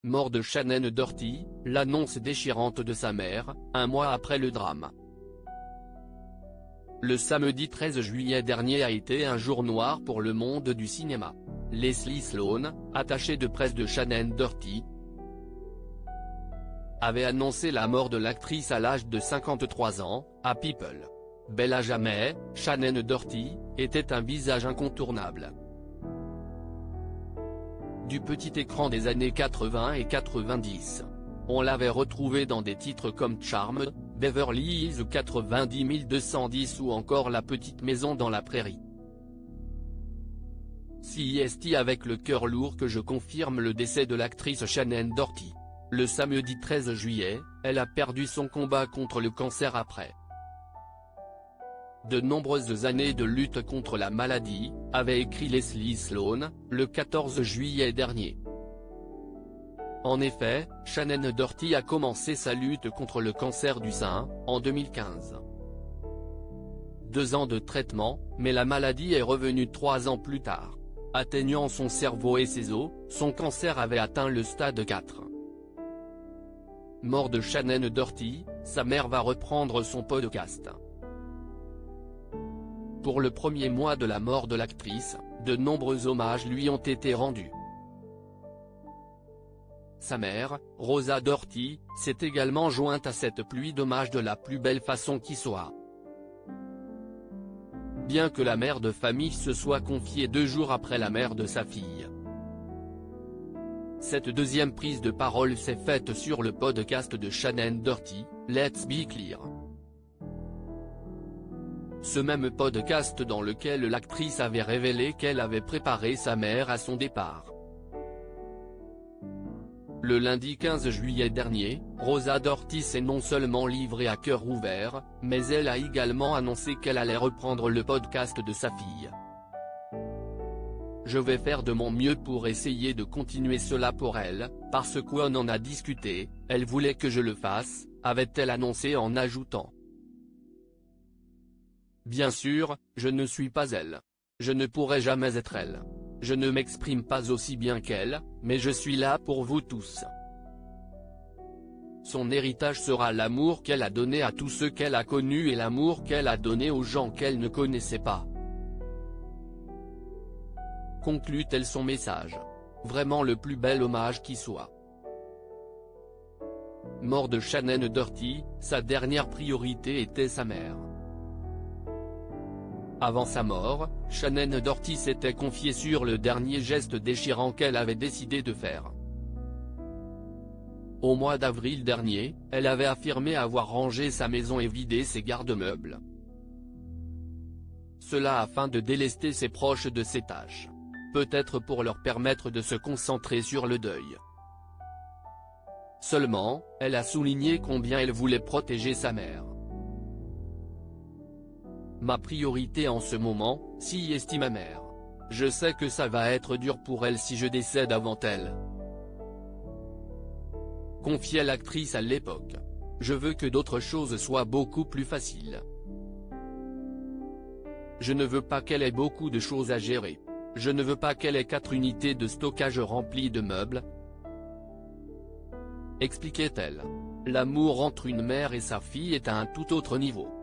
Mort de Shannon Doherty, l'annonce déchirante de sa mère, un mois après le drame. Le samedi 13 juillet dernier a été un jour noir pour le monde du cinéma. Leslie Sloan, attachée de presse de Shannon Doherty, avait annoncé la mort de l'actrice à l'âge de 53 ans, à People. Belle à jamais, Shannon Doherty était un visage incontournable du petit écran des années 80 et 90. On l'avait retrouvée dans des titres comme Charmed, Beverly Hills 90210 ou encore La petite maison dans la prairie. CIST avec le cœur lourd que je confirme le décès de l'actrice Shannon Doherty. Le samedi 13 juillet, elle a perdu son combat contre le cancer après de nombreuses années de lutte contre la maladie, avait écrit Leslie Sloan, le 14 juillet dernier. En effet, Shannon Doherty a commencé sa lutte contre le cancer du sein, en 2015. 2 ans de traitement, mais la maladie est revenue 3 ans plus tard. Atteignant son cerveau et ses os, son cancer avait atteint le stade 4. Mort de Shannon Doherty, sa mère va reprendre son podcast. Pour le premier mois de la mort de l'actrice, de nombreux hommages lui ont été rendus. Sa mère, Rosa Doherty, s'est également jointe à cette pluie d'hommages de la plus belle façon qui soit. Bien que la mère de famille se soit confiée 2 jours après la mère de sa fille. Cette deuxième prise de parole s'est faite sur le podcast de Shannon Doherty, Let's Be Clear. Ce même podcast dans lequel l'actrice avait révélé qu'elle avait préparé sa mère à son départ. Le lundi 15 juillet dernier, Rosa Doherty s'est non seulement livrée à cœur ouvert, mais elle a également annoncé qu'elle allait reprendre le podcast de sa fille. Je vais faire de mon mieux pour essayer de continuer cela pour elle, parce qu'on en a discuté, elle voulait que je le fasse, avait-elle annoncé en ajoutant. Bien sûr, je ne suis pas elle. Je ne pourrai jamais être elle. Je ne m'exprime pas aussi bien qu'elle, mais je suis là pour vous tous. Son héritage sera l'amour qu'elle a donné à tous ceux qu'elle a connus et l'amour qu'elle a donné aux gens qu'elle ne connaissait pas. Conclut-elle son message. Vraiment le plus bel hommage qui soit. Mort de Shannon Doherty, sa dernière priorité était sa mère. Avant sa mort, Shannon Doherty s'était confiée sur le dernier geste déchirant qu'elle avait décidé de faire. Au mois d'avril dernier, elle avait affirmé avoir rangé sa maison et vidé ses garde-meubles. Cela afin de délester ses proches de ces tâches. Peut-être pour leur permettre de se concentrer sur le deuil. Seulement, elle a souligné combien elle voulait protéger sa mère. Ma priorité en ce moment, si estime ma mère. Je sais que ça va être dur pour elle si je décède avant elle. Confiait l'actrice à l'époque. Je veux que d'autres choses soient beaucoup plus faciles. Je ne veux pas qu'elle ait beaucoup de choses à gérer. Je ne veux pas qu'elle ait 4 unités de stockage remplies de meubles. Expliquait-elle. L'amour entre une mère et sa fille est à un tout autre niveau.